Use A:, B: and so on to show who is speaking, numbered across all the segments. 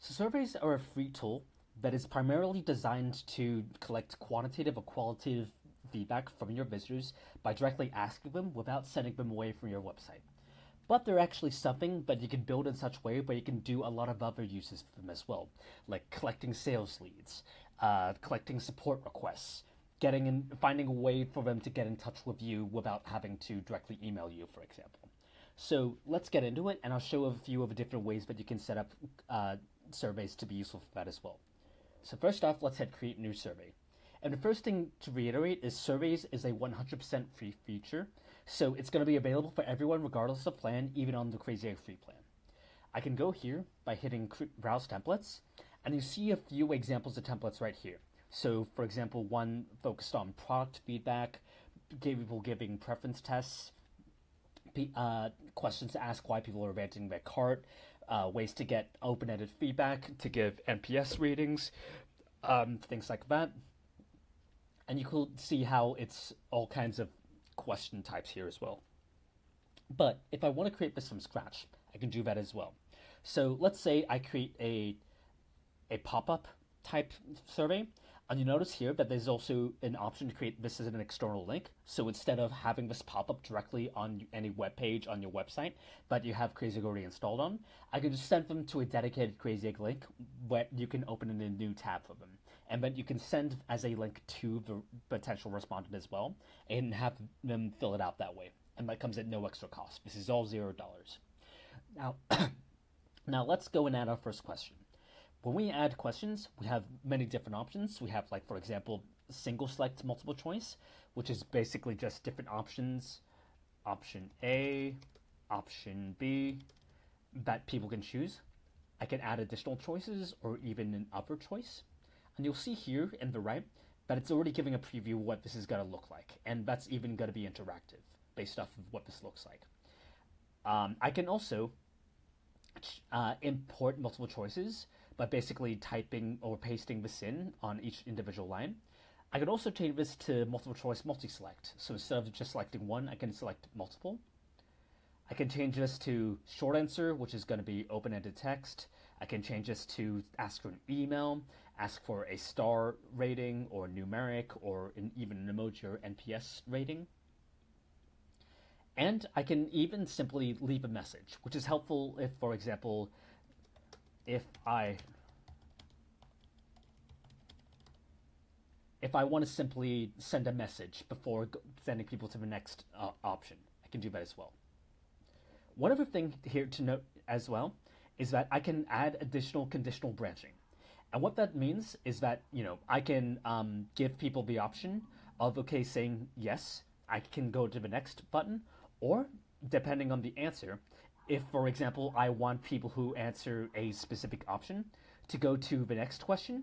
A: So surveys are a free tool that is primarily designed to collect quantitative or qualitative feedback from your visitors by directly asking them without sending them away from your website. But they're actually something that you can build in such a way where you can do a lot of other uses for them as well, like collecting sales leads, collecting support requests, getting in, finding a way for them to get in touch with you without having to directly email you, for example. So let's get into it, and I'll show a few of the different ways that you can set up surveys to be useful for that as well. So first off, let's hit create new survey. And the first thing to reiterate is surveys is a 100% free feature, so it's going to be available for everyone regardless of plan, even on the Crazy Egg free plan. I can go here by hitting browse templates, and you see a few examples of templates right here. So for example, one focused on product feedback, people giving preference tests, questions to ask why people are abandoning their cart, ways to get open-ended feedback, to give NPS ratings, things like that. And you can see how it's all kinds of question types here as well. But if I want to create this from scratch, I can do that as well. So let's say I create a pop-up type survey. And you notice here that there's also an option to create this as an external link. So instead of having this pop up directly on any web page on your website that you have Crazy Egg already installed on, I can just send them to a dedicated Crazy Egg link where you can open in a new tab for them. And then you can send as a link to the potential respondent as well and have them fill it out that way. And that comes at no extra cost. This is all $0. Now, now let's go and add our first question. When we add questions, we have many different options. We have, like, for example, single select multiple choice, which is basically just different options, option A, option B, that people can choose. I can add additional choices or even an other choice. And you'll see here in the right that it's already giving a preview of what this is going to look like. And that's even going to be interactive based off of what this looks like. I can also import multiple choices by basically typing or pasting this in on each individual line. I can also change this to multiple choice multi-select. So instead of just selecting one, I can select multiple. I can change this to short answer, which is going to be open-ended text. I can change this to ask for an email, ask for a star rating or numeric or even an emoji or NPS rating. And I can even simply leave a message, which is helpful if, for example, if I want to simply send a message before sending people to the next option, I can do that as well. One other thing here to note as well is that I can add additional conditional branching. And what that means is that, I can give people the option of, okay, saying yes, I can go to the next button, or depending on the answer, if, for example, I want people who answer a specific option to go to the next question,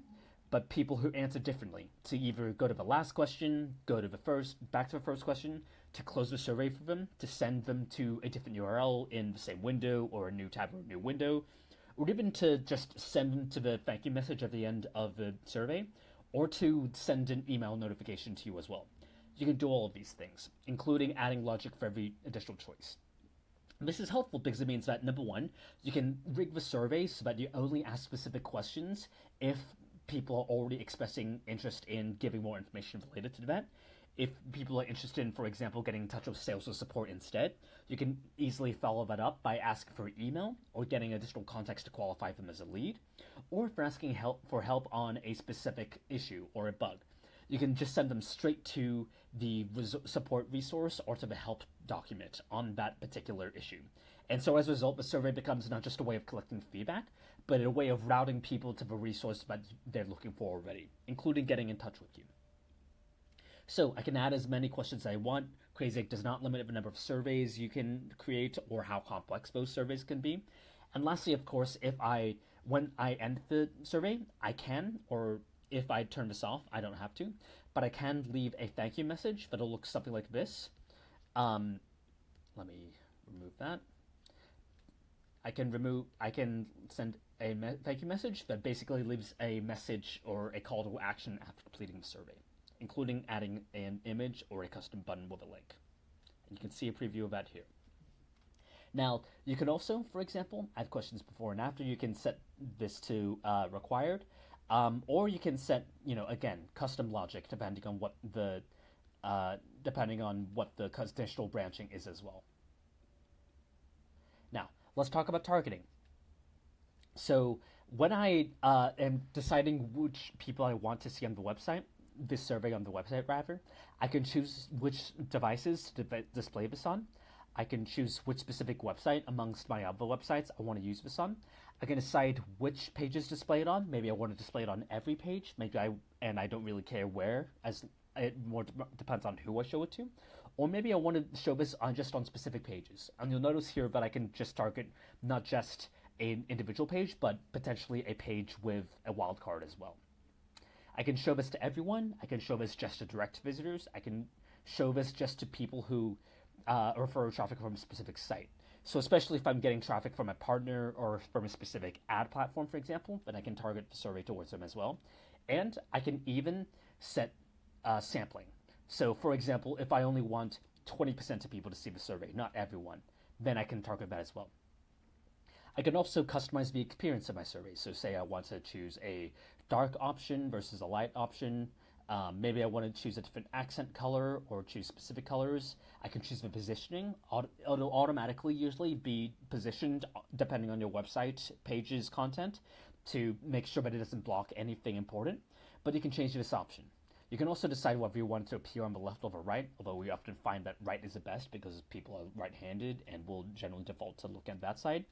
A: but people who answer differently to either go to the last question, go to the first, back to the first question, to close the survey for them, to send them to a different URL in the same window or a new tab or a new window, or even to just send them to the thank you message at the end of the survey, or to send an email notification to you as well. You can do all of these things, including adding logic for every additional choice. This is helpful because it means that, number one, you can rig the survey so that you only ask specific questions if people are already expressing interest in giving more information related to that. If people are interested in, for example, getting in touch with sales or support instead, you can easily follow that up by asking for email or getting additional context to qualify them as a lead, or if they're asking for help on a specific issue or a bug. You can just send them straight to the support resource or to the help document on that particular issue. And so as a result, the survey becomes not just a way of collecting feedback, but a way of routing people to the resource that they're looking for already, including getting in touch with you. So I can add as many questions as I want. Crazy Egg does not limit the number of surveys you can create or how complex those surveys can be. And lastly, of course, when I end the survey, I can, or if I turn this off, I don't have to, but I can leave a thank you message that'll look something like this. Let me remove that. I can send a thank you message that basically leaves a message or a call to action after completing the survey, including adding an image or a custom button with a link. And you can see a preview of that here. Now, you can also, for example, add questions before and after. You can set this to required, or you can set, again, custom logic depending on what the conditional branching is as well. Now, let's talk about targeting. So when I am deciding which people I want to see on the website, this survey on the website rather, I can choose which devices to display this on. I can choose which specific website amongst my other websites I want to use this on. I can decide which pages to display it on. Maybe I want to display it on every page. I don't really care where, as it more depends on who I show it to. Or maybe I want to show this just on specific pages. And you'll notice here that I can just target not just an individual page, but potentially a page with a wildcard as well. I can show this to everyone. I can show this just to direct visitors. I can show this just to people who refer traffic from a specific site. So especially if I'm getting traffic from a partner or from a specific ad platform, for example, then I can target the survey towards them as well. And I can even set sampling. So for example, if I only want 20% of people to see the survey, not everyone, then I can target that as well. I can also customize the experience of my survey. So say I want to choose a dark option versus a light option. Maybe I want to choose a different accent color or choose specific colors. I can choose the positioning. It'll automatically usually be positioned depending on your website page's content to make sure that it doesn't block anything important. But you can change this option. You can also decide whether you want it to appear on the left or the right, although we often find that right is the best because people are right-handed and will generally default to look at that side.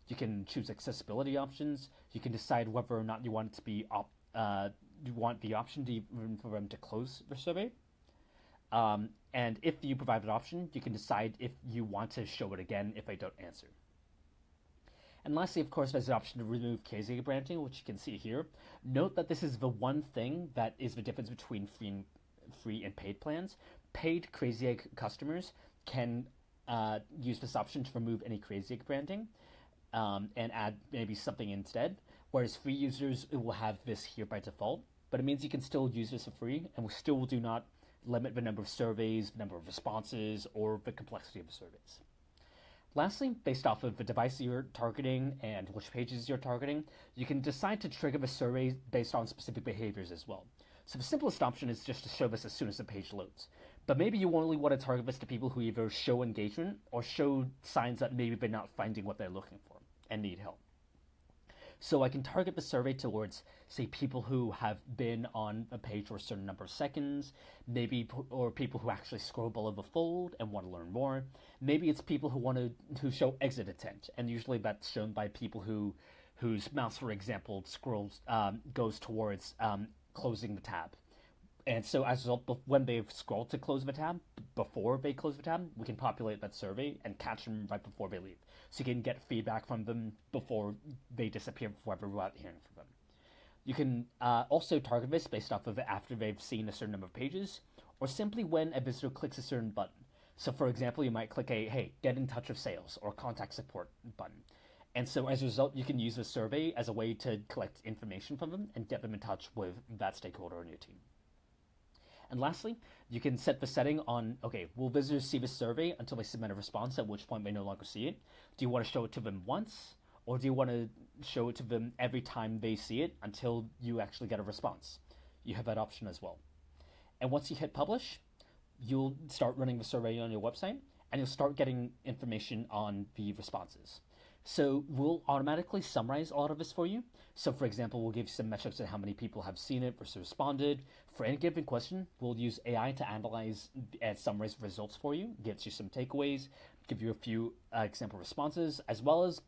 A: You can choose accessibility options. You can decide whether or not you want it to be you want the option for them to close the survey. And if you provide that option, you can decide if you want to show it again if I don't answer. And lastly, of course, there's the option to remove crazy branding, which you can see here. Note that this is the one thing that is the difference between free and paid plans. Paid Crazy Egg customers can use this option to remove any Crazy Egg branding and add maybe something instead. Whereas free users will have this here by default, but it means you can still use this for free, and we still do not limit the number of surveys, the number of responses, or the complexity of the surveys. Lastly, based off of the device you're targeting and which pages you're targeting, you can decide to trigger the survey based on specific behaviors as well. So the simplest option is just to show this as soon as the page loads. But maybe you only want to target this to people who either show engagement or show signs that maybe they're not finding what they're looking for and need help. So I can target the survey towards, say, people who have been on a page for a certain number of seconds, or people who actually scroll below the fold and want to learn more. Maybe it's people who show exit intent, and usually that's shown by people whose mouse, for example, goes towards closing the tab. And so as a result, when they've scrolled to close the tab, before they close the tab, we can populate that survey and catch them right before they leave. So you can get feedback from them before they disappear, forever without hearing from them. You can also target this based off of after they've seen a certain number of pages, or simply when a visitor clicks a certain button. So for example, you might click a, hey, get in touch with sales or contact support button. And so as a result, you can use the survey as a way to collect information from them and get them in touch with that stakeholder on your team. And lastly, you can set the setting on, okay, will visitors see the survey until they submit a response, at which point they no longer see it? Do you want to show it to them once, or do you want to show it to them every time they see it until you actually get a response? You have that option as well. And once you hit publish, you'll start running the survey on your website, and you'll start getting information on the responses. So we'll automatically summarize all of this for you. So for example, we'll give you some metrics on how many people have seen it versus responded. For any given question, we'll use AI to analyze and summarize the results for you, gives you some takeaways, give you a few example responses, as well as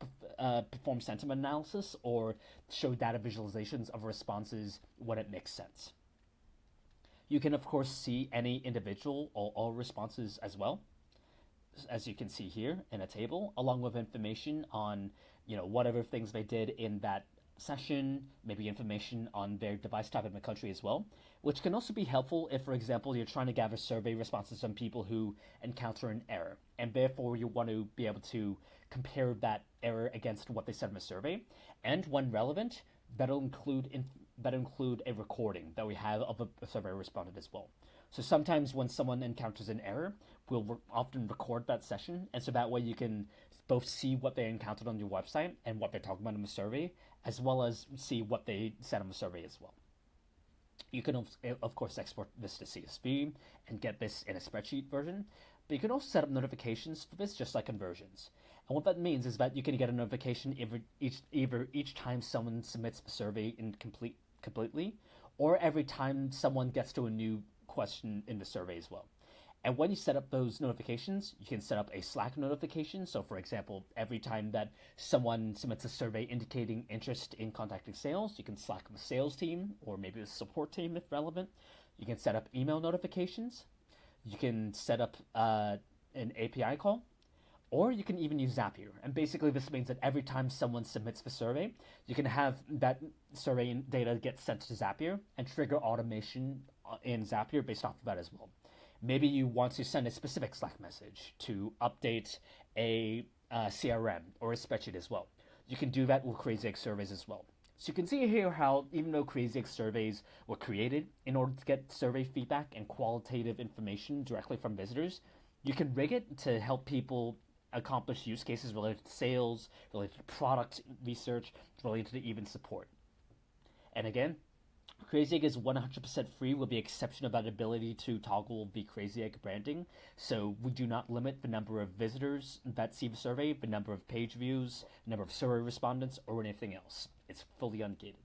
A: perform sentiment analysis or show data visualizations of responses when it makes sense. You can, of course, see any individual or all responses as well, as you can see here in a table, along with information on, whatever things they did in that session, maybe information on their device type in the country as well, which can also be helpful if, for example, you're trying to gather survey responses from people who encounter an error, and therefore you want to be able to compare that error against what they said in the survey, and when relevant, that'll include a recording that we have of a survey responded as well. So sometimes when someone encounters an error, we'll often record that session, and so that way you can both see what they encountered on your website and what they're talking about in the survey, as well as see what they said on the survey as well. You can, of course, export this to CSV and get this in a spreadsheet version, but you can also set up notifications for this just like conversions. And what that means is that you can get a notification each time someone submits the survey completely, or every time someone gets to a new question in the survey as well. And when you set up those notifications, you can set up a Slack notification. So for example, every time that someone submits a survey indicating interest in contacting sales, you can Slack the sales team or maybe the support team if relevant. You can set up email notifications. You can set up an API call, or you can even use Zapier. And basically this means that every time someone submits the survey, you can have that survey data get sent to Zapier and trigger automation in Zapier based off of that as well. Maybe you want to send a specific Slack message to update a CRM or a spreadsheet as well. You can do that with Crazy Egg surveys as well. So you can see here how even though Crazy Egg surveys were created in order to get survey feedback and qualitative information directly from visitors, you can rig it to help people accomplish use cases related to sales, related to product research, related to even support. And again, Crazy Egg is 100% free with the exception of that ability to toggle the Crazy Egg branding. So we do not limit the number of visitors that see the survey, the number of page views, the number of survey respondents, or anything else. It's fully ungated.